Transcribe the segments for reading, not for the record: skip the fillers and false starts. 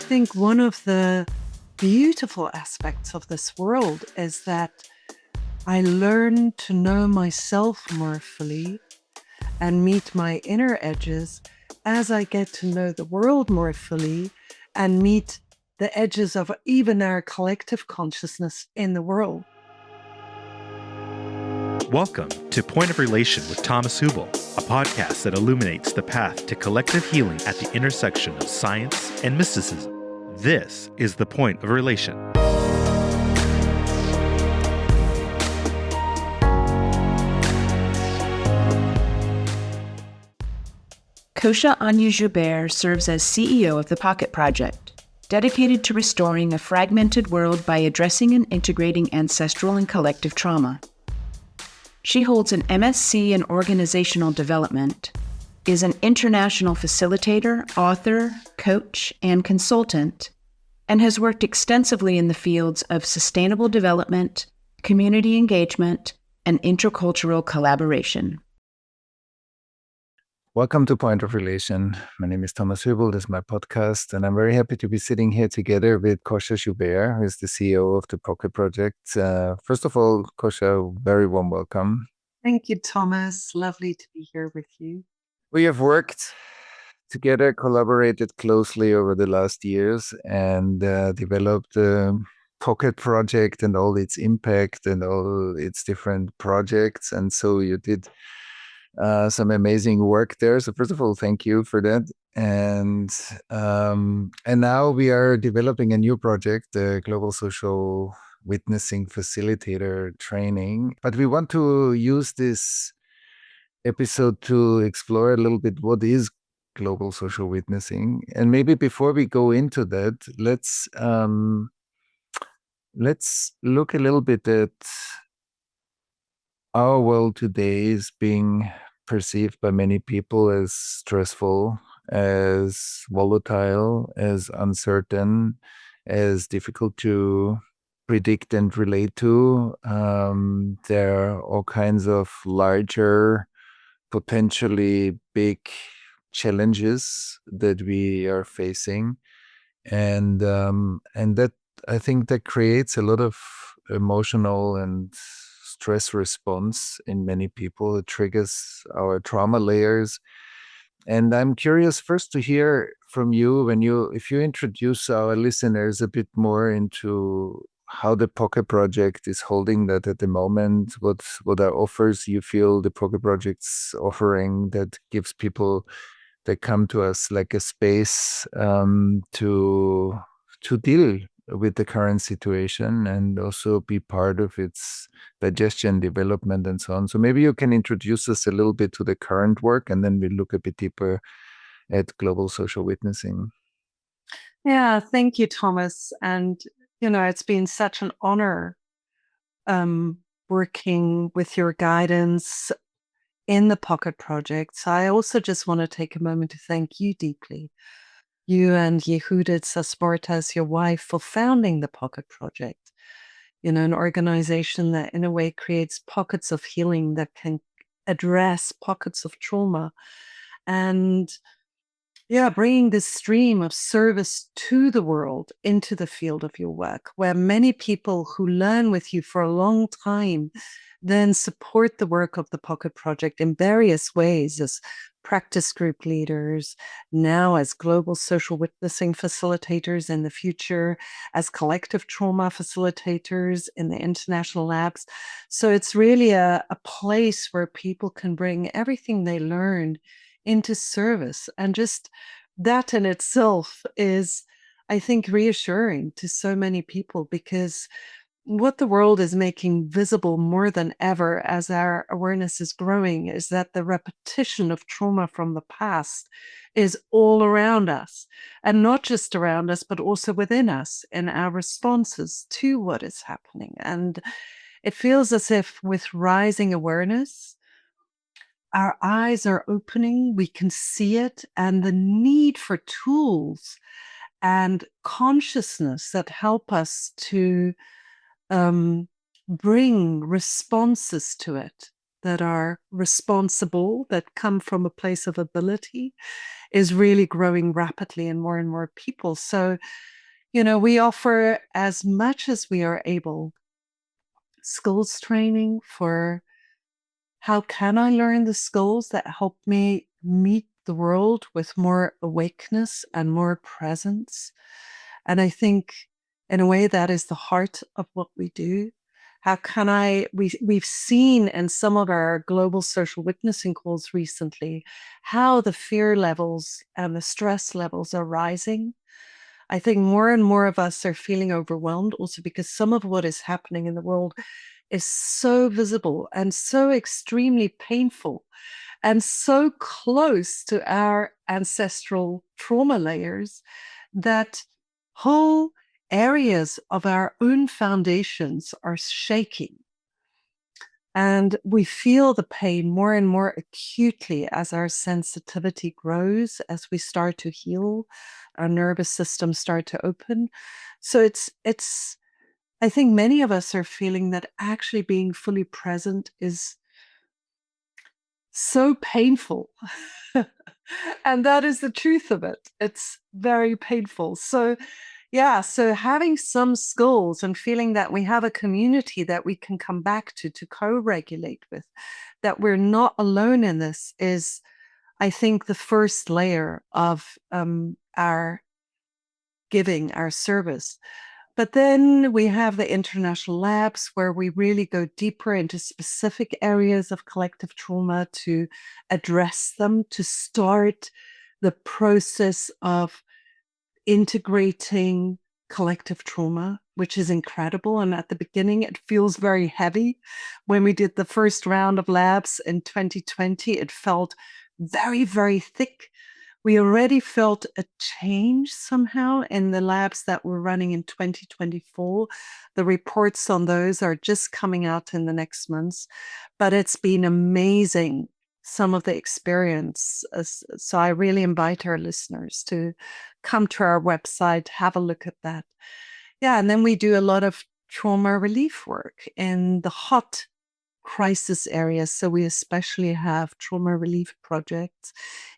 think one of the beautiful aspects of this world is that I learn to know myself more fully and meet my inner edges as I get to know the world more fully and meet the edges of even our collective consciousness in the world. Welcome to Point of Relation with Thomas Hübl, a podcast that illuminates the path to collective healing at the intersection of science and mysticism. This is the Point of Relation. Kosha Joubert serves as CEO of the Pocket Project, dedicated to restoring a fragmented world by addressing and integrating ancestral and collective trauma. She holds an MSc in Organizational Development, is an international facilitator, author, coach, and consultant, and has worked extensively in the fields of sustainable development, community engagement, and intercultural collaboration. Welcome to Point of Relation. My name is Thomas Hübl. This is my podcast, and I'm very happy to be sitting here together with Kosha Joubert, who is the CEO of the Pocket Project. First of all, Kosha, very warm welcome. Thank you, Thomas. Lovely to be here with you. We have worked together, collaborated closely over the last years, and developed the Pocket Project and all its impact and all its different projects. And so you did some amazing work there. So first of all, thank you for that. And now we are developing a new project, the Global Social Witnessing Facilitator Training. But we want to use this episode to explore a little bit what is global social witnessing. And maybe before we go into that, let's look a little bit at our world today is being perceived by many people as stressful, as volatile, as uncertain, as difficult to predict and relate to. There are all kinds of larger, potentially big challenges that we are facing. And that, I think, that creates a lot of emotional and stress response in many people. It triggers our trauma layers. And I'm curious first to hear from you if you introduce our listeners a bit more into how the Pocket Project is holding that at the moment, what are offers you feel the Pocket Project's offering that gives people that come to us like a space to deal with the current situation and also be part of its digestion, development, and so on. So maybe you can introduce us a little bit to the current work, and then we look a bit deeper at global social witnessing. Yeah, thank you, Thomas. And, it's been such an honor working with your guidance in the Pocket Project. So I also just want to take a moment to thank you deeply. You and Yehudit Sasportas, your wife, for founding the Pocket Project, an organization that in a way creates pockets of healing that can address pockets of trauma. And bringing this stream of service to the world into the field of your work, where many people who learn with you for a long time then support the work of the Pocket Project in various ways as practice group leaders, now as global social witnessing facilitators, in the future as collective trauma facilitators in the international labs. So it's really a place where people can bring everything they learned into service. And just that in itself is, I think, reassuring to so many people, because what the world is making visible more than ever as our awareness is growing is that the repetition of trauma from the past is all around us, and not just around us, but also within us in our responses to what is happening. And it feels as if with rising awareness, our eyes are opening, we can see it, and the need for tools and consciousness that help us to bring responses to it that are responsible, that come from a place of ability, is really growing rapidly in more and more people. So, we offer as much as we are able skills training for how can I learn the skills that help me meet the world with more awakeness and more presence. And I think in a way that is the heart of what we do. How can we've seen in some of our global social witnessing calls recently how the fear levels and the stress levels are rising. I think more and more of us are feeling overwhelmed also because some of what is happening in the world is so visible and so extremely painful and so close to our ancestral trauma layers that whole areas of our own foundations are shaking. And we feel the pain more and more acutely as our sensitivity grows, as we start to heal, our nervous systems start to open. So it's I think many of us are feeling that actually being fully present is so painful. And that is the truth of it. It's very painful. So, yeah, so having some skills and feeling that we have a community that we can come back to co-regulate with, that we're not alone in this is, I think, the first layer of our giving, our service. But then we have the international labs where we really go deeper into specific areas of collective trauma to address them, to start the process of integrating collective trauma, which is incredible. And at the beginning, it feels very heavy. When we did the first round of labs in 2020, it felt very, very thick. We already felt a change somehow in the labs that we're running in 2024. The reports on those are just coming out in the next months, but it's been amazing, some of the experience. So I really invite our listeners to come to our website, have a look at that. Yeah, and then we do a lot of trauma relief work in the hot crisis areas. So we especially have trauma relief projects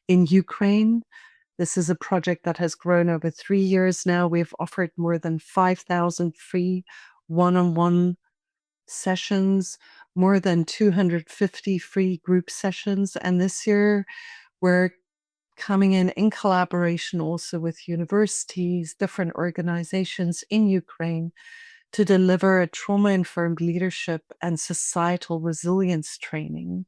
in Ukraine. This is a project that has grown over 3 years now. We've offered more than 5,000 free one-on-one sessions, more than 250 free group sessions. And this year, we're coming in collaboration also with universities, different organizations in Ukraine to deliver a trauma-informed leadership and societal resilience training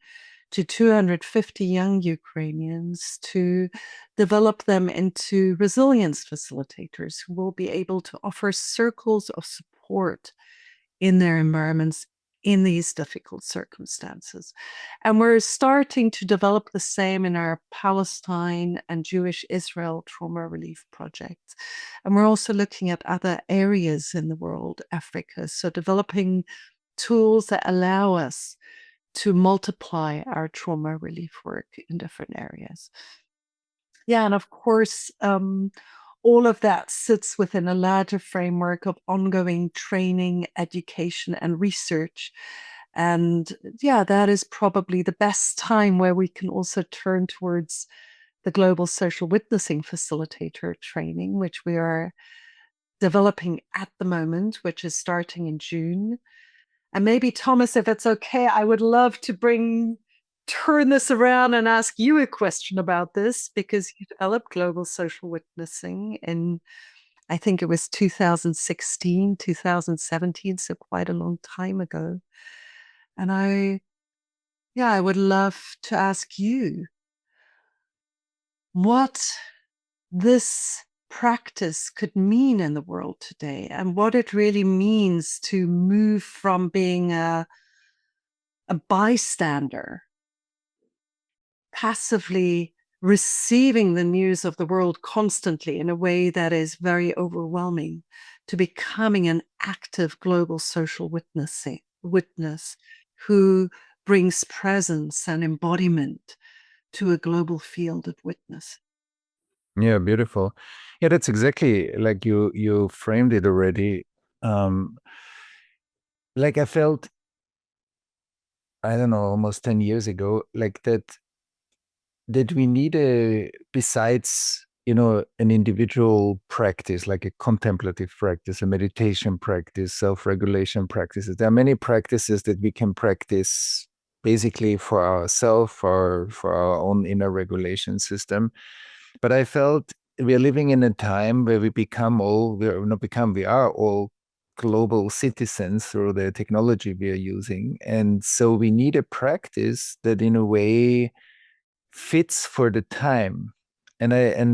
to 250 young Ukrainians to develop them into resilience facilitators who will be able to offer circles of support in their environments in these difficult circumstances. And we're starting to develop the same in our Palestine and Jewish Israel trauma relief projects. And we're also looking at other areas in the world, Africa. So developing tools that allow us to multiply our trauma relief work in different areas. Yeah, and of course, all of that sits within a larger framework of ongoing training, education, and research. And yeah, that is probably the best time where we can also turn towards the global social witnessing facilitator training, which we are developing at the moment, which is starting in June. And maybe, Thomas, if it's okay, I would love to turn this around and ask you a question about this, because you developed global social witnessing in, I think it was 2016, 2017, so quite a long time ago. And I would love to ask you what this practice could mean in the world today and what it really means to move from being a bystander, passively receiving the news of the world constantly in a way that is very overwhelming, to becoming an active global social witness who brings presence and embodiment to a global field of witness. Yeah, beautiful. Yeah, that's exactly like you framed it already. Like I felt I don't know, almost 10 years ago, like that we need besides, an individual practice, like a contemplative practice, a meditation practice, self-regulation practices. There are many practices that we can practice basically for ourselves, for our own inner regulation system. But I felt we are living in a time where we are all global citizens through the technology we are using. And so we need a practice that in a way fits for the time. And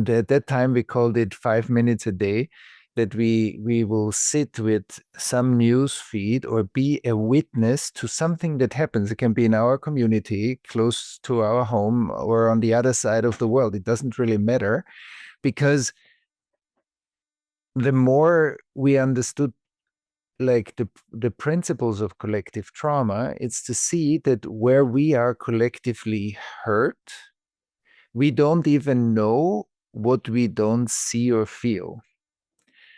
at that time we called it 5 minutes a day, that we will sit with some news feed or be a witness to something that happens. It can be in our community, close to our home, or on the other side of the world. It doesn't really matter, because the more we understood like the principles of collective trauma, it's to see that where we are collectively hurt, we don't even know what we don't see or feel.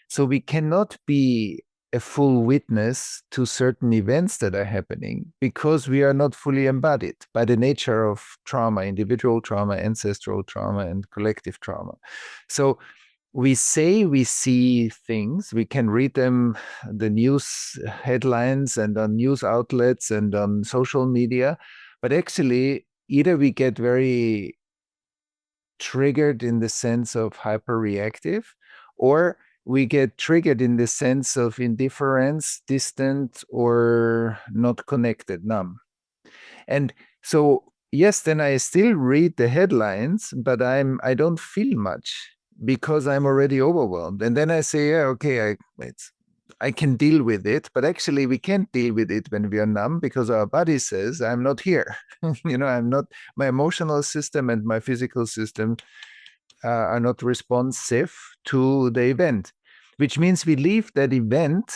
So we cannot be a full witness to certain events that are happening because we are not fully embodied by the nature of trauma, individual trauma, ancestral trauma, and collective trauma. So we say we see things, we can read them, the news headlines and on news outlets and on social media, but actually either we get very triggered in the sense of hyperreactive, or we get triggered in the sense of indifference, distant, or not connected, numb. And so, yes, then I still read the headlines, but I don't feel much because I'm already overwhelmed. And then I say, yeah, okay, I can deal with it, but actually we can't deal with it when we are numb, because our body says, I'm not here. I'm not, my emotional system and my physical system are not responsive to the event, which means we leave that event,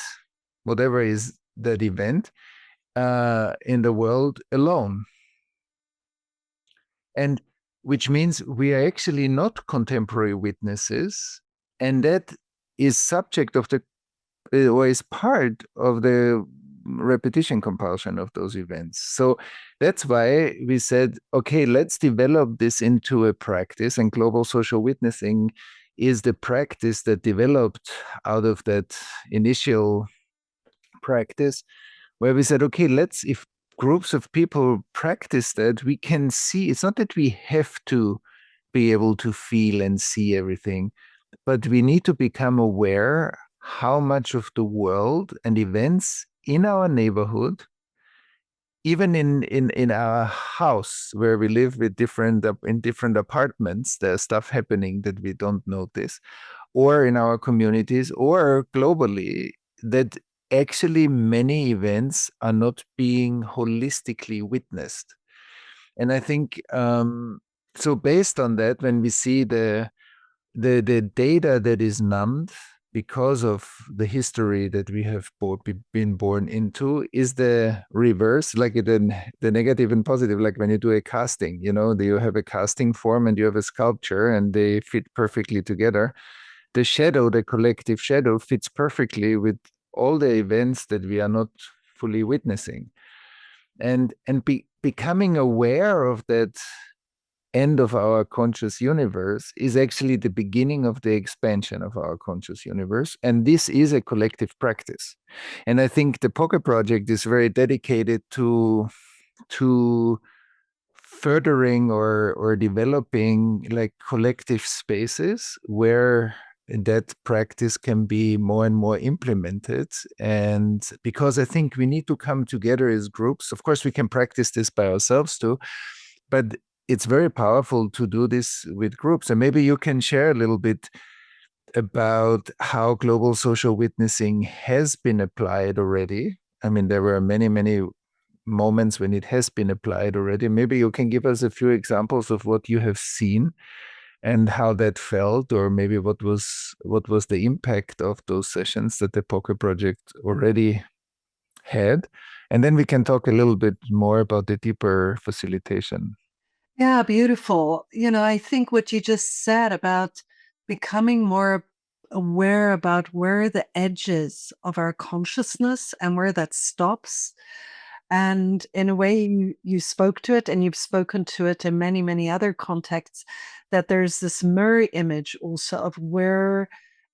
whatever is that event, in the world alone. And which means we are actually not contemporary witnesses, and that is subject of the or is part of the repetition compulsion of those events. So that's why we said, okay, let's develop this into a practice, and global social witnessing is the practice that developed out of that initial practice, where we said, okay, if groups of people practice that, we can see, it's not that we have to be able to feel and see everything, but we need to become aware how much of the world and events in our neighborhood, even in our house where we live with in different apartments, there's stuff happening that we don't notice, or in our communities, or globally, that actually many events are not being holistically witnessed. And I think so based on that, when we see the data that is numbed because of the history that we have been born into, is the reverse, like the negative and positive. Like when you do a casting, you have a casting form and you have a sculpture, and they fit perfectly together. The shadow, the collective shadow, fits perfectly with all the events that we are not fully witnessing. And becoming aware of that end of our conscious universe is actually the beginning of the expansion of our conscious universe. And this is a collective practice. And I think the Pocket Project is very dedicated to furthering or developing like collective spaces where that practice can be more and more implemented. And because I think we need to come together as groups. Of course, we can practice this by ourselves too, but it's very powerful to do this with groups. And maybe you can share a little bit about how global social witnessing has been applied already. I mean, there were many, many moments when it has been applied already. Maybe you can give us a few examples of what you have seen and how that felt, or maybe what was the impact of those sessions that the Pocket Project already had. And then we can talk a little bit more about the deeper facilitation. Yeah, beautiful. I think what you just said about becoming more aware about where the edges of our consciousness and where that stops, And in a way, you spoke to it, and you've spoken to it in many, many other contexts, that there's this mirror image also of where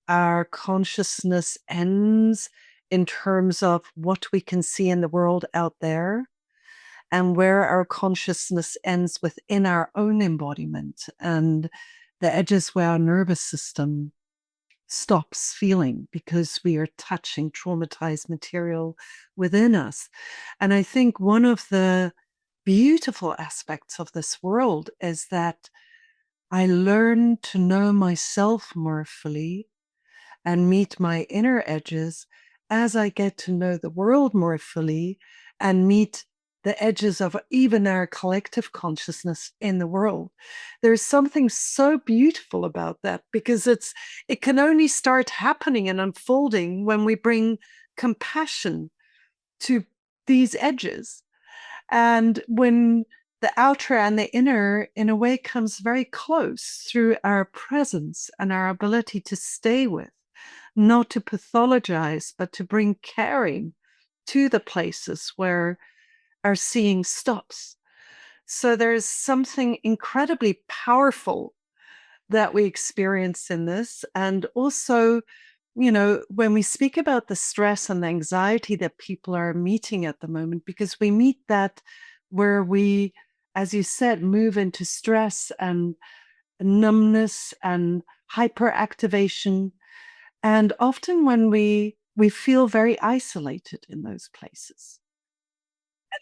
our consciousness ends in terms of what we can see in the world out there, and where our consciousness ends within our own embodiment, and the edges where our nervous system stops feeling because we are touching traumatized material within us. And I think one of the beautiful aspects of this world is that I learn to know myself more fully and meet my inner edges as I get to know the world more fully and meet the edges of even our collective consciousness in the world. There's something so beautiful about that, because it can only start happening and unfolding when we bring compassion to these edges. And when the outer and the inner, in a way, comes very close through our presence and our ability to stay with, not to pathologize, but to bring caring to the places where our seeing stops. So there's something incredibly powerful that we experience in this. And also, when we speak about the stress and the anxiety that people are meeting at the moment, because we meet that where we, as you said, move into stress and numbness and hyperactivation. And often when we feel very isolated in those places.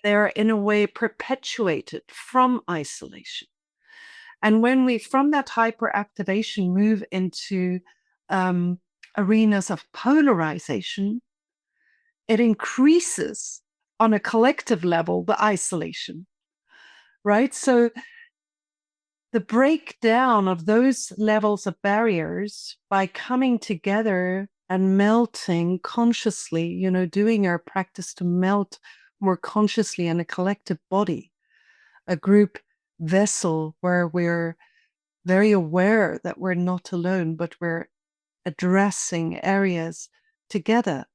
They're in a way perpetuated from isolation. And when we, from that hyperactivation, move into arenas of polarization, it increases on a collective level the isolation, right? So the breakdown of those levels of barriers by coming together and melting consciously, doing our practice to melt more consciously in a collective body, a group vessel where we're very aware that we're not alone, but we're addressing areas together.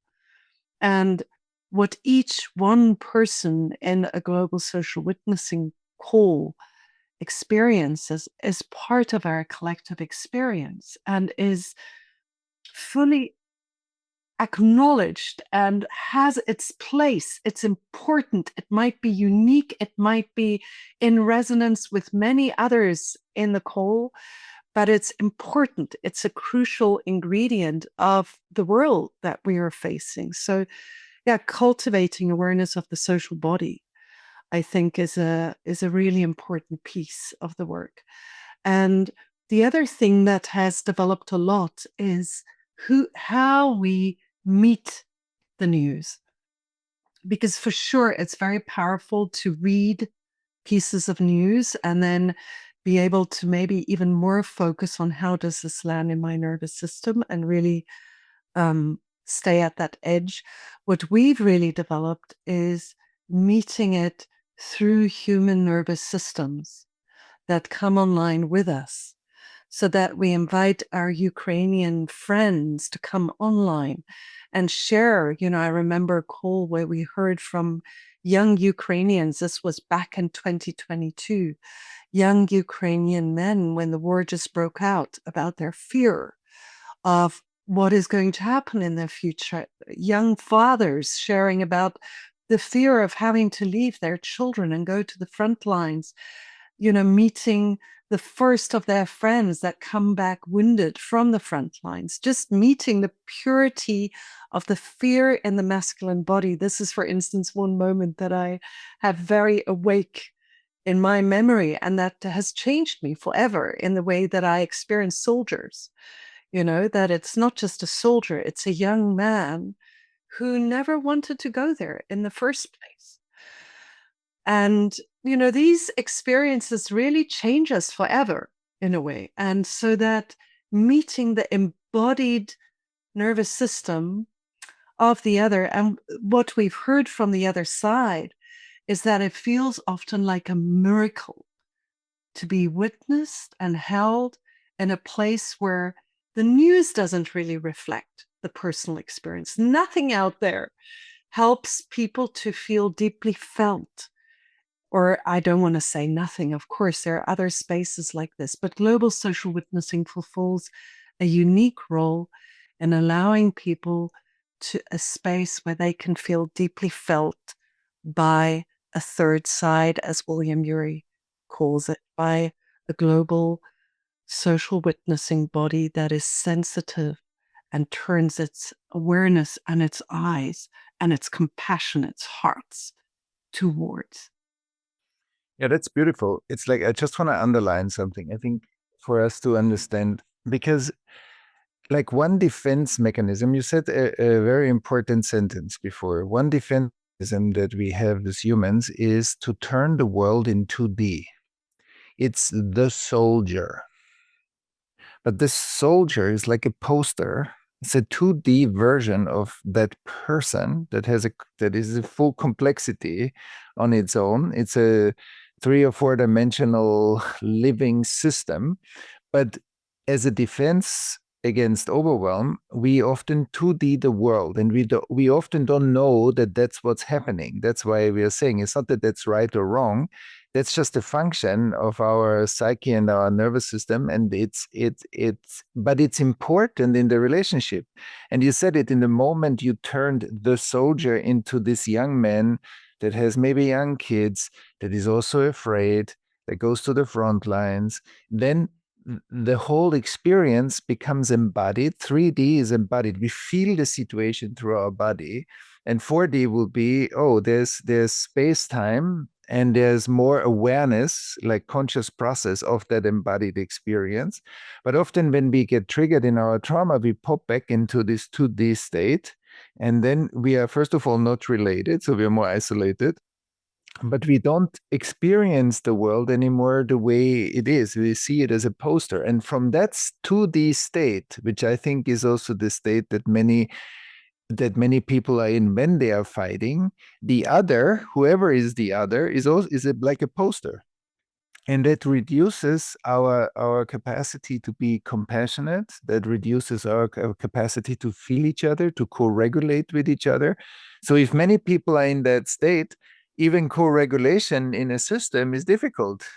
And what each one person in a global social witnessing call experiences is part of our collective experience and is fully acknowledged and has its place. It's important. It might be unique. It might be in resonance with many others in the call, but it's important. It's a crucial ingredient of the world that we are facing. So, yeah, cultivating awareness of the social body, I think, is a really important piece of the work. And the other thing that has developed a lot is how we meet the news. Because for sure, it's very powerful to read pieces of news and then be able to maybe even more focus on how does this land in my nervous system and really stay at that edge. What we've really developed is meeting it through human nervous systems that come online with us, so that we invite our Ukrainian friends to come online and share. I remember a call where we heard from young Ukrainians. This was back in 2022. Young Ukrainian men, when the war just broke out, about their fear of what is going to happen in their future. Young fathers sharing about the fear of having to leave their children and go to the front lines, meeting the first of their friends that come back wounded from the front lines, just meeting the purity of the fear in the masculine body. This is, for instance, one moment that I have very awake in my memory, and that has changed me forever in the way that I experience soldiers. That it's not just a soldier, it's a young man who never wanted to go there in the first place. And, these experiences really change us forever in a way. And so that meeting the embodied nervous system of the other, and what we've heard from the other side is that it feels often like a miracle to be witnessed and held in a place where the news doesn't really reflect the personal experience. Nothing out there helps people to feel deeply felt. Or I don't want to say nothing. Of course, there are other spaces like this, but global social witnessing fulfills a unique role in allowing people to a space where they can feel deeply felt by a third side, as William Ury calls it, by a global social witnessing body that is sensitive and turns its awareness and its eyes and its compassion, its hearts towards. Yeah, that's beautiful. It's like I just want to underline something. I think for us to understand, because like one defense mechanism, you said a very important sentence before. One defense mechanism that we have as humans is to turn the world in 2D. It's the soldier. But this soldier is like a poster. It's a 2D version of that person that is a full complexity on its own. It's a 3 or 4 dimensional living system. But as a defense against overwhelm, we often 2D the world, and we often don't know that that's what's happening. That's why we are saying it's not that that's right or wrong. That's just a function of our psyche and our nervous system, and but it's important in the relationship. And you said it, in the moment you turned the soldier into this young man that has maybe young kids, that is also afraid, that goes to the front lines, then the whole experience becomes embodied. 3D is embodied. We feel the situation through our body, and 4D will be, oh, there's space-time, and there's more awareness, like conscious process of that embodied experience. But often when we get triggered in our trauma, we pop back into this 2D state, and then we are, first of all, not related, so we are more isolated. But we don't experience the world anymore the way it is. We see it as a poster. And from that 2D state, which I think is also the state that many people are in when they are fighting, the other, whoever is the other, is like a poster. And that reduces our capacity to be compassionate. That reduces our capacity to feel each other, to co-regulate with each other. So if many people are in that state, even co-regulation in a system is difficult,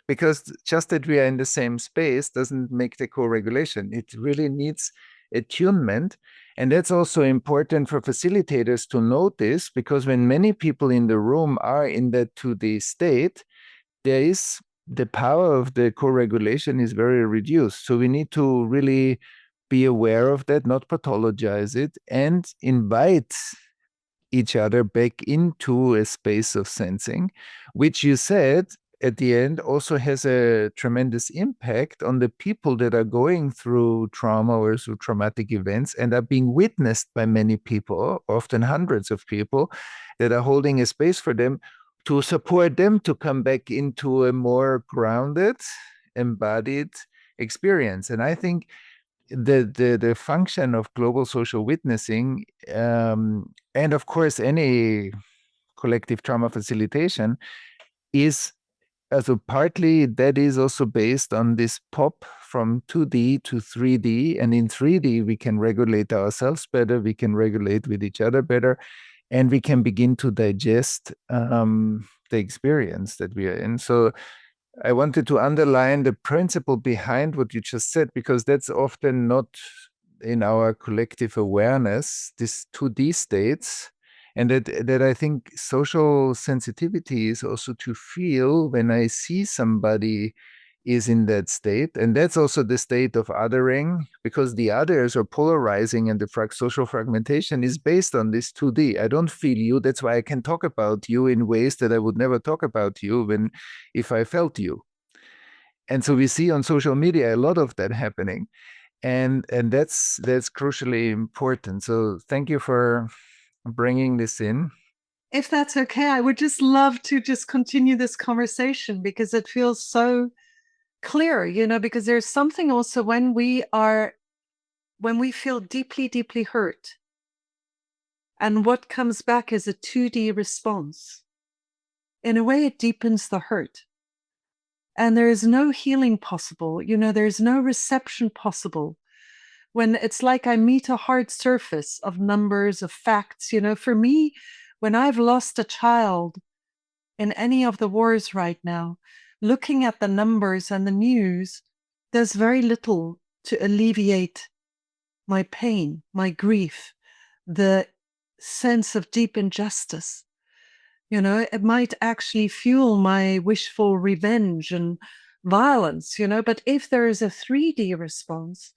because just that we are in the same space doesn't make the co-regulation. It really needs attunement. And that's also important for facilitators to notice, because when many people in the room are in that 2D state, there is the power of the co-regulation is very reduced. So we need to really be aware of that, not pathologize it, and invite each other back into a space of sensing, which you said at the end also has a tremendous impact on the people that are going through trauma or through traumatic events and are being witnessed by many people, often hundreds of people, that are holding a space for them to support them to come back into a more grounded, embodied experience. And I think the function of global social witnessing, and of course any collective trauma facilitation, is also partly that is also based on this pop from 2D to 3D. And in 3D, we can regulate ourselves better, we can regulate with each other better, and we can begin to digest the experience that we are in. So I wanted to underline the principle behind what you just said, because that's often not in our collective awareness, these 2D states. And that I think social sensitivity is also to feel when I see somebody is in that state. And that's also the state of othering, because the others are polarizing, and the social fragmentation is based on this 2D. I don't feel you. That's why I can talk about you in ways that I would never talk about you if I felt you. And so we see on social media a lot of that happening. And that's crucially important. So thank you for bringing this in. If that's okay, I would just love to just continue this conversation, because it feels so clear, because there's something also when we feel deeply, deeply hurt, and what comes back is a 2D response. In a way, it deepens the hurt. And there is no healing possible, there's no reception possible when it's like I meet a hard surface of numbers, of facts. For me, when I've lost a child in any of the wars right now, looking at the numbers and the news, there's very little to alleviate my pain, my grief, the sense of deep injustice. It might actually fuel my wishful revenge and violence, but if there is a 3D response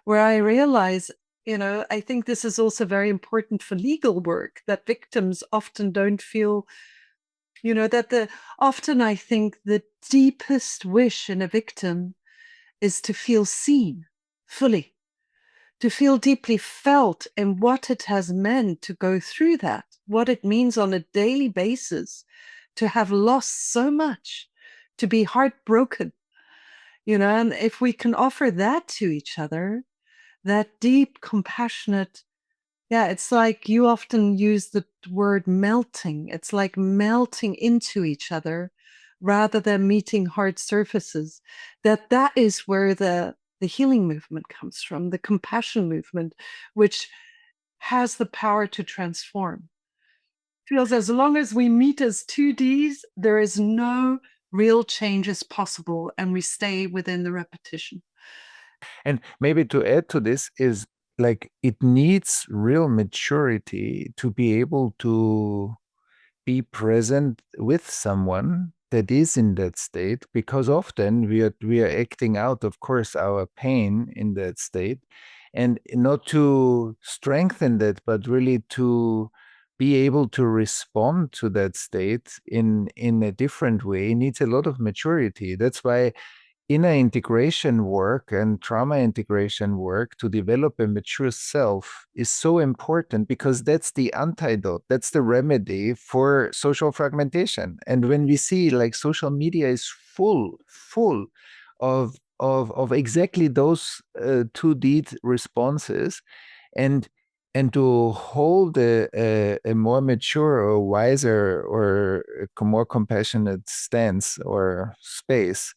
where I realize, I think this is also very important for legal work, that victims often don't feel, that often I think the deepest wish in a victim is to feel seen fully, to feel deeply felt in what it has meant to go through that, what it means on a daily basis to have lost so much, to be heartbroken, and if we can offer that to each other, that deep, compassionate, yeah, it's like you often use the word melting. It's like melting into each other rather than meeting hard surfaces. That is where the healing movement comes from, the compassion movement, which has the power to transform. Feels as long as we meet as 2Ds, there is no real changes possible, and we stay within the repetition. And maybe to add to this is like it needs real maturity to be able to be present with someone that is in that state, because often we are acting out, of course, our pain in that state, and not to strengthen that, but really to be able to respond to that state in a different way needs a lot of maturity. That's why inner integration work and trauma integration work to develop a mature self is so important, because that's the antidote, that's the remedy for social fragmentation. And when we see like social media is full of exactly those 2D responses, and to hold a more mature or wiser or a more compassionate stance or space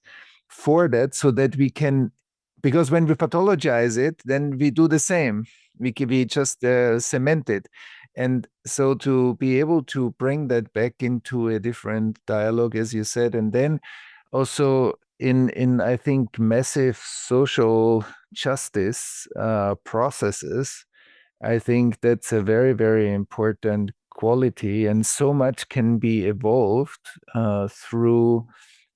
for that, so that we can, because when we pathologize it, then we do the same. We just cement it. And so to be able to bring that back into a different dialogue, as you said, and then also in I think massive social justice processes, I think that's a very, very important quality, and so much can be evolved through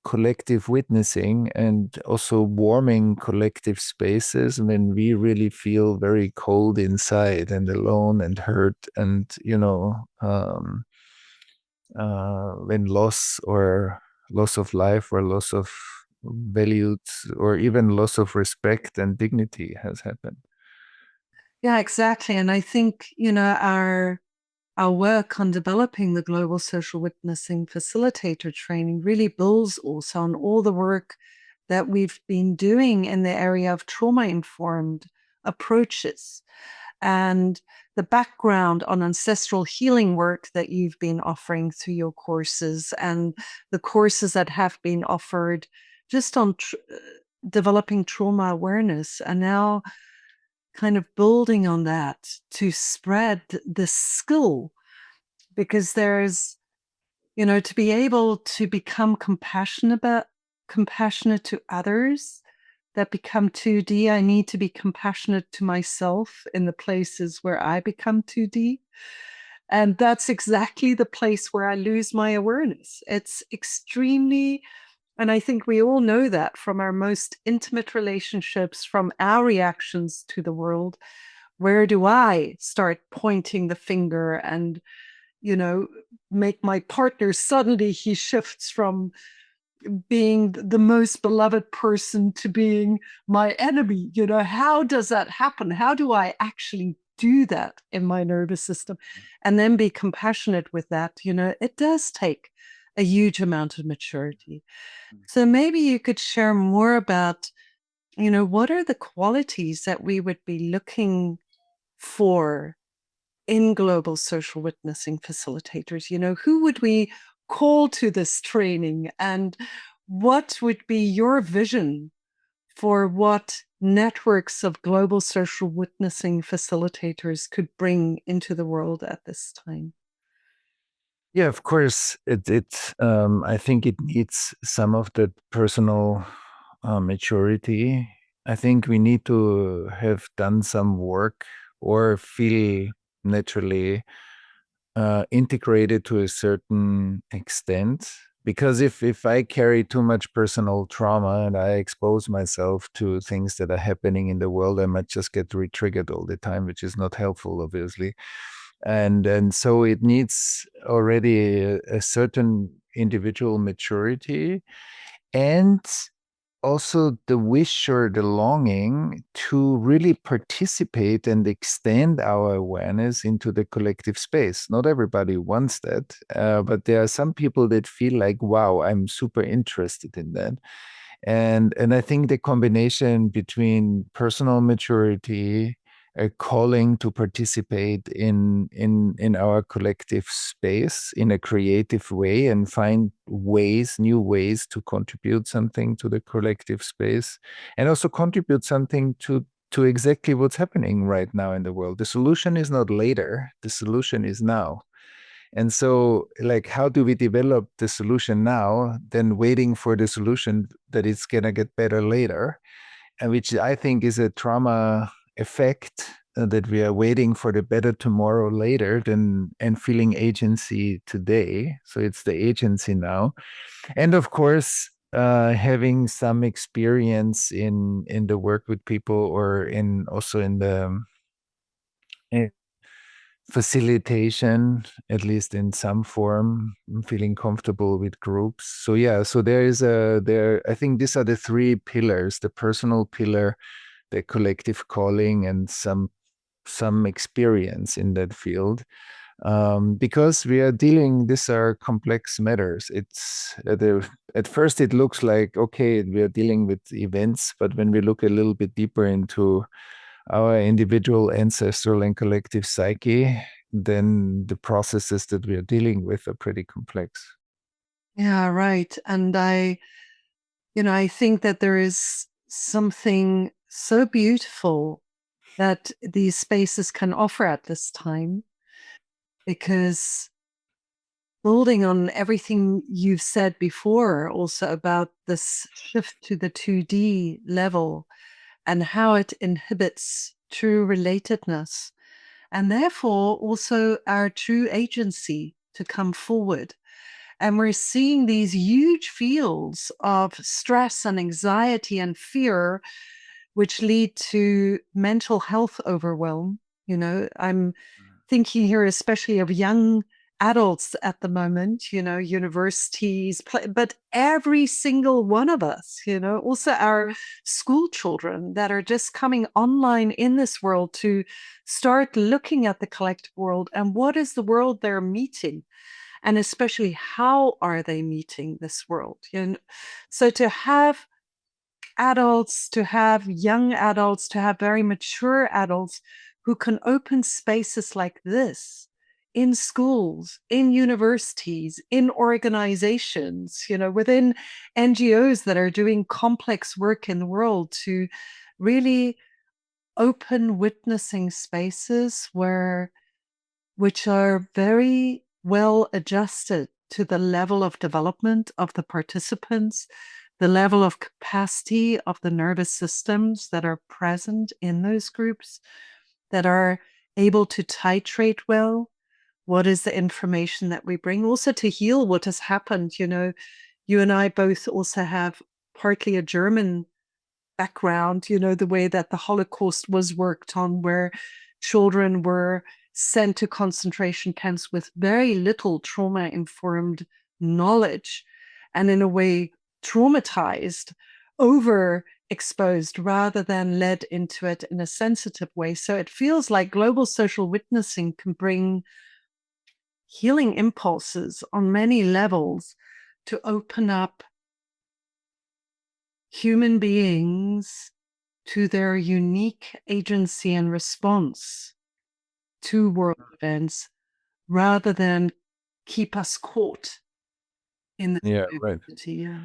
collective witnessing and also warming collective spaces when we really feel very cold inside and alone and hurt, and when loss of life or loss of values or even loss of respect and dignity has happened. Yeah, exactly. And I think, our work on developing the global social witnessing facilitator training really builds also on all the work that we've been doing in the area of trauma-informed approaches and the background on ancestral healing work that you've been offering through your courses, and the courses that have been offered just on developing trauma awareness, and now kind of building on that to spread the skill, because there's, to be able to become compassionate to others that become 2D, I need to be compassionate to myself in the places where I become 2D. And that's exactly the place where I lose my awareness. It's extremely, and I think we all know that from our most intimate relationships, from our reactions to the world. Where do I start pointing the finger and, make my partner suddenly he shifts from being the most beloved person to being my enemy? How does that happen? How do I actually do that in my nervous system and then be compassionate with that? It does take a huge amount of maturity. So maybe you could share more about, what are the qualities that we would be looking for in global social witnessing facilitators? Who would we call to this training, and what would be your vision for what networks of global social witnessing facilitators could bring into the world at this time? Yeah, of course. I think it needs some of the personal maturity. I think we need to have done some work or feel naturally integrated to a certain extent. Because if I carry too much personal trauma and I expose myself to things that are happening in the world, I might just get re-triggered all the time, which is not helpful, obviously. And so it needs already a certain individual maturity and also the wish or the longing to really participate and extend our awareness into the collective space. Not everybody wants that, but there are some people that feel like, wow, I'm super interested in that. And I think the combination between personal maturity, a calling to participate in our collective space in a creative way and find new ways to contribute something to the collective space, and also contribute something to exactly what's happening right now in the world. The solution is not later, the solution is now. And so, like, how do we develop the solution now than waiting for the solution that it's going to get better later? And which I think is a trauma effect, that we are waiting for the better tomorrow later than and feeling agency today. So it's the agency now. And of course, having some experience in the work with people or in also in the facilitation, at least in some form, feeling comfortable with groups. So yeah, so I think these are the three pillars: the personal pillar, the collective calling, and some experience in that field. Because these are complex matters. It's at first it looks like, okay, we are dealing with events, but when we look a little bit deeper into our individual, ancestral, and collective psyche, then the processes that we are dealing with are pretty complex. Yeah, right. And I think that there is something so beautiful that these spaces can offer at this time, because building on everything you've said before also about this shift to the 2D level and how it inhibits true relatedness and therefore also our true agency to come forward. And we're seeing these huge fields of stress and anxiety and fear, which lead to mental health overwhelm. I'm thinking here especially of young adults at the moment, universities, but every single one of us, also our school children that are just coming online in this world to start looking at the collective world and what is the world they're meeting, and especially how are they meeting this world. So to have adults, to have young adults, to have very mature adults who can open spaces like this in schools, in universities, in organizations, within NGOs that are doing complex work in the world, to really open witnessing spaces which are very well adjusted to the level of development of the participants, the level of capacity of the nervous systems that are present in those groups, that are able to titrate well. What is the information that we bring? Also to heal what has happened. You and I both also have partly a German background, the way that the Holocaust was worked on, where children were sent to concentration camps with very little trauma-informed knowledge, and in a way traumatized, overexposed, rather than led into it in a sensitive way. So it feels like global social witnessing can bring healing impulses on many levels to open up human beings to their unique agency and response to world events, rather than keep us caught in the Yeah, right. negativity. Yeah.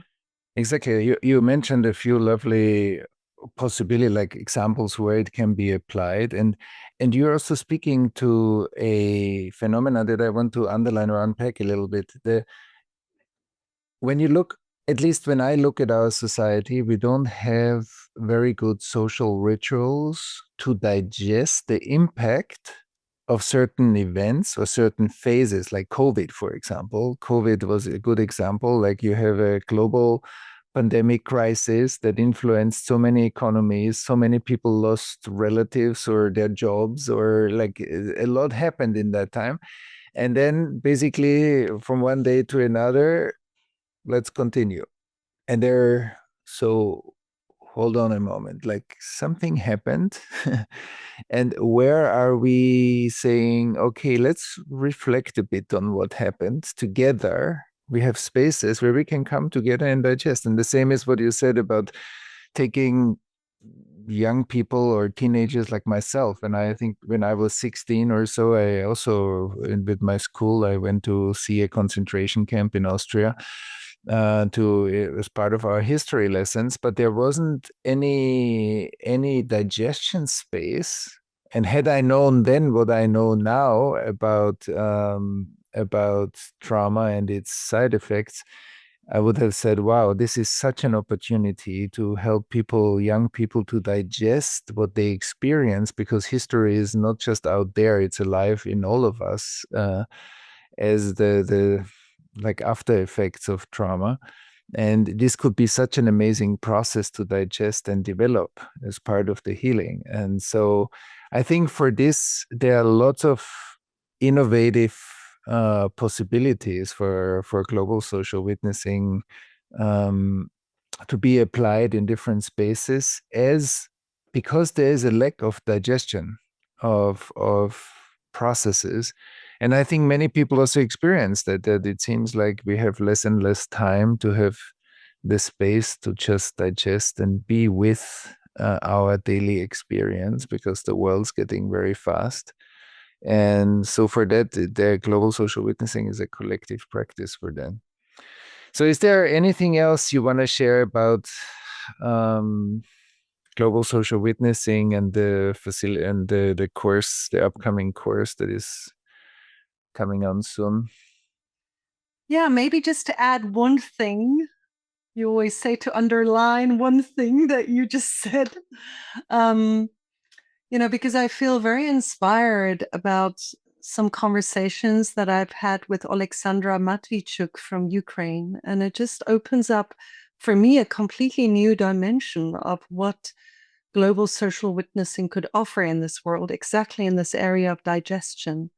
Exactly. You mentioned a few lovely possibility, like examples where it can be applied. And you're also speaking to a phenomena that I want to underline or unpack a little bit. When you look, at least when I look at our society, we don't have very good social rituals to digest the impact of certain events or certain phases, like COVID, for example. COVID was a good example. Like you have a global pandemic crisis that influenced so many economies, so many people lost relatives or their jobs, or like a lot happened in that time. And then basically from one day to another, let's continue. And so hold on a moment, like something happened. And where are we saying, okay, let's reflect a bit on what happened together? We have spaces where we can come together and digest. And the same is what you said about taking young people or teenagers like myself. And I think when I was 16 or so, I also, with my school, I went to see a concentration camp in Austria. It was part of our history lessons, but there wasn't any digestion space. And had I known then what I know now about trauma and its side effects, I would have said, wow, this is such an opportunity to help people, young people, to digest what they experience, because history is not just out there, it's alive in all of us, as the like after effects of trauma. And this could be such an amazing process to digest and develop as part of the healing. And so I think for this, there are lots of innovative possibilities for global social witnessing to be applied in different spaces, because there is a lack of digestion of processes. And I think many people also experience that it seems like we have less and less time to have the space to just digest and be with our daily experience, because the world's getting very fast. And so for that, the global social witnessing is a collective practice for them. So is there anything else you want to share about global social witnessing and the facility and the course, the upcoming course that is coming on soon? Yeah, maybe just to add one thing. You always say to underline one thing that you just said. Because I feel very inspired about some conversations that I've had with Alexandra Matvichuk from Ukraine. And it just opens up for me a completely new dimension of what global social witnessing could offer in this world, exactly in this area of digestion.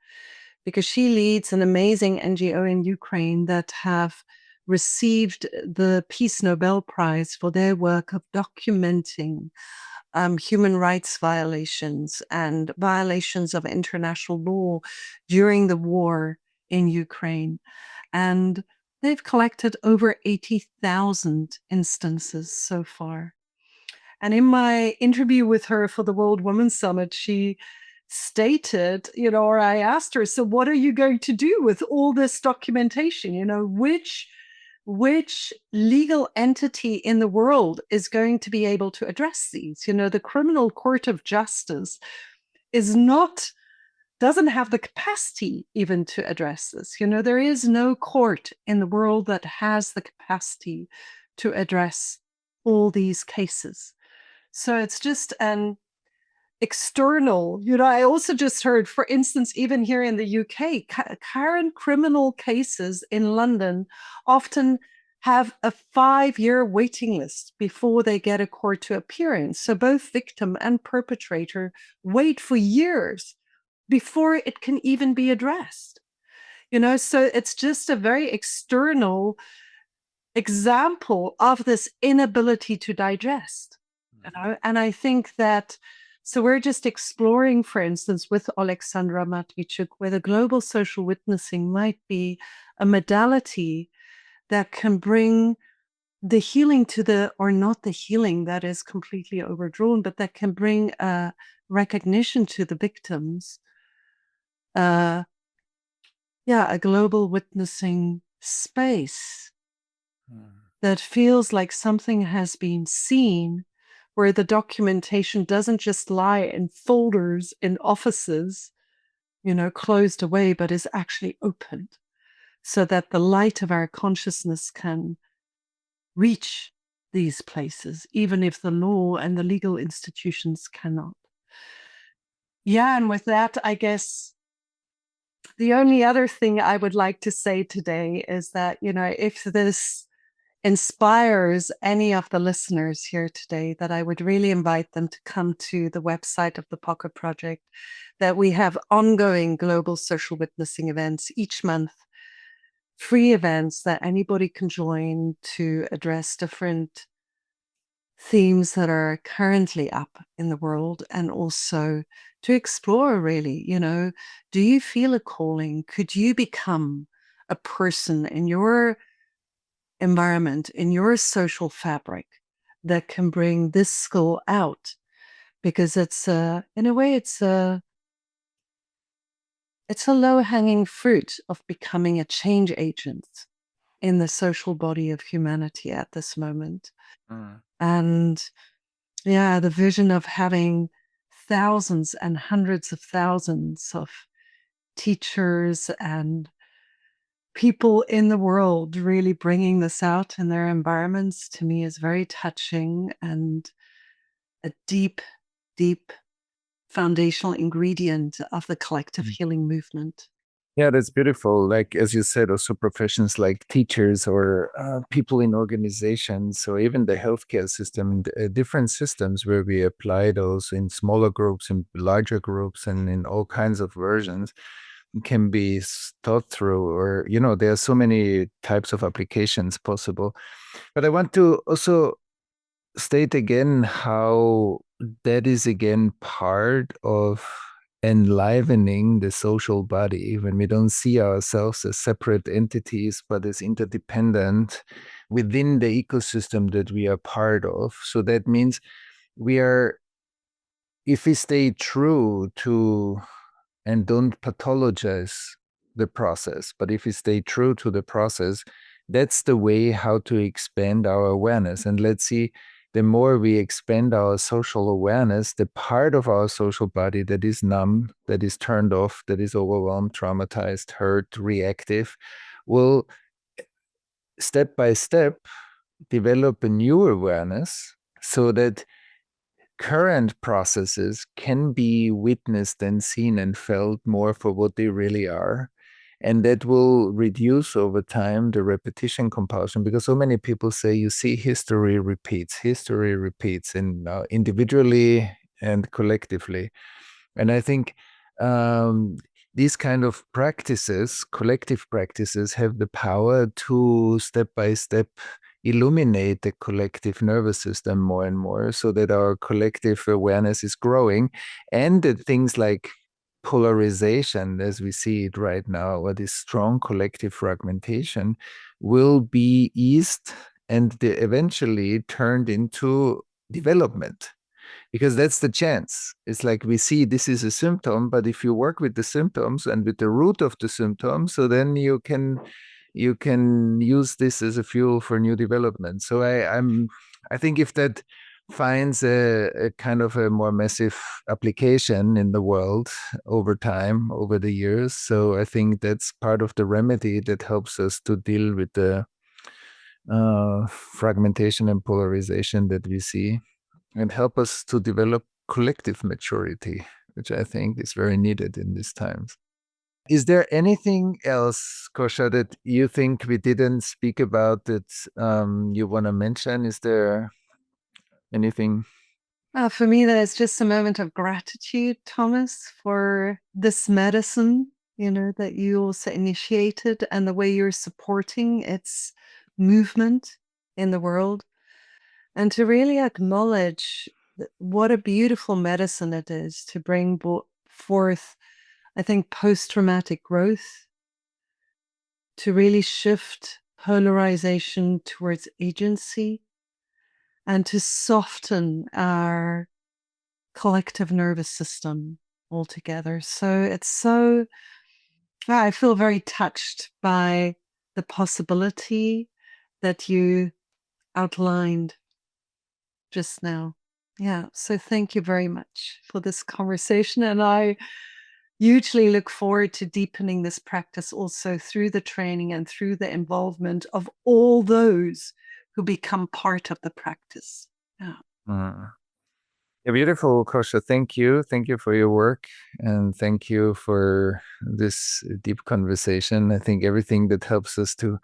Because she leads an amazing NGO in Ukraine that have received the Peace Nobel Prize for their work of documenting human rights violations and violations of international law during the war in Ukraine. And they've collected over 80,000 instances so far. And in my interview with her for the World Women's Summit, she stated, or I asked her, so what are you going to do with all this documentation? Which legal entity in the world is going to be able to address these? The Criminal Court of Justice doesn't have the capacity even to address this. There is no court in the world that has the capacity to address all these cases. So it's just an external, I also just heard, for instance, even here in the UK, current criminal cases in London often have a 5-year waiting list before they get a court to appearance. So both victim and perpetrator wait for years before it can even be addressed. So it's just a very external example of this inability to digest. And I think that, so we're just exploring, for instance, with Alexandra Matvichuk, whether global social witnessing might be a modality that can bring the healing or not the healing that is completely overdrawn, but that can bring a recognition to the victims. A global witnessing space that feels like something has been seen, where the documentation doesn't just lie in folders in offices, closed away, but is actually opened so that the light of our consciousness can reach these places, even if the law and the legal institutions cannot. Yeah, and with that, I guess the only other thing I would like to say today is that, if this inspires any of the listeners here today, that I would really invite them to come to the website of the Pocket Project, that we have ongoing global social witnessing events each month, free events that anybody can join to address different themes that are currently up in the world, and also to explore really, do you feel a calling? Could you become a person in your environment, in your social fabric, that can bring this skill out? Because it's in a way, it's a low-hanging fruit of becoming a change agent in the social body of humanity at this moment. Mm. And yeah, the vision of having thousands and hundreds of thousands of teachers and people in the world really bringing this out in their environments, to me, is very touching and a deep, deep foundational ingredient of the collective healing movement. Yeah, that's beautiful. Like, as you said, also professions like teachers or people in organizations or even the healthcare system, different systems where we apply those in smaller groups, in larger groups, and in all kinds of versions can be thought through. Or, there are so many types of applications possible. But I want to also state again how that is again part of enlivening the social body when we don't see ourselves as separate entities but as interdependent within the ecosystem that we are part of. So that means we are, if we stay true to and don't pathologize the process, but if we stay true to the process, that's the way how to expand our awareness. And let's see, the more we expand our social awareness, the part of our social body that is numb, that is turned off, that is overwhelmed, traumatized, hurt, reactive, will step by step develop a new awareness so that current processes can be witnessed and seen and felt more for what they really are. And that will reduce over time the repetition compulsion, because so many people say, you see, history repeats, and individually and collectively. And I think these kind of practices, collective practices, have the power to step by step illuminate the collective nervous system more and more, so that our collective awareness is growing, and that things like polarization, as we see it right now, or this strong collective fragmentation, will be eased and eventually turned into development. Because that's the chance. It's like we see this is a symptom, but if you work with the symptoms and with the root of the symptom, so then you can use this as a fuel for new development. So I think if that finds a kind of a more massive application in the world over time, over the years, so I think that's part of the remedy that helps us to deal with the fragmentation and polarization that we see, and help us to develop collective maturity, which I think is very needed in these times. Is there anything else, Kosha, that you think we didn't speak about that you want to mention? Is there anything? For me, that is just a moment of gratitude, Thomas, for this medicine, that you also initiated, and the way you're supporting its movement in the world. And to really acknowledge what a beautiful medicine it is to bring forth, I think, post-traumatic growth, to really shift polarization towards agency, and to soften our collective nervous system altogether. So I feel very touched by the possibility that you outlined just now. Yeah. So thank you very much for this conversation. And I hugely look forward to deepening this practice also through the training and through the involvement of all those who become part of the practice. Yeah. Mm. Yeah, beautiful, Kosha. Thank you. Thank you for your work. And thank you for this deep conversation. I think everything that helps us to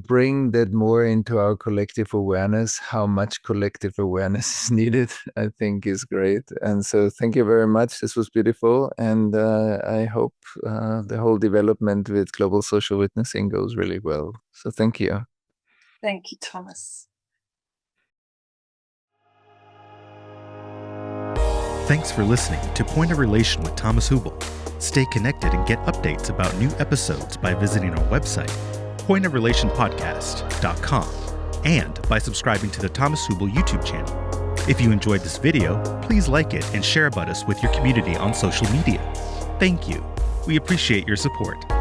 bring that more into our collective awareness, how much collective awareness is needed, I think is great. And so thank you very much. This was beautiful. And I hope the whole development with global social witnessing goes really well. So thank you. Thank you, Thomas. Thanks for listening to Point of Relation with Thomas Hübl. Stay connected and get updates about new episodes by visiting our website, pointofrelationpodcast.com, and by subscribing to the Thomas Hübl YouTube channel. If you enjoyed this video, please like it and share about us with your community on social media. Thank you. We appreciate your support.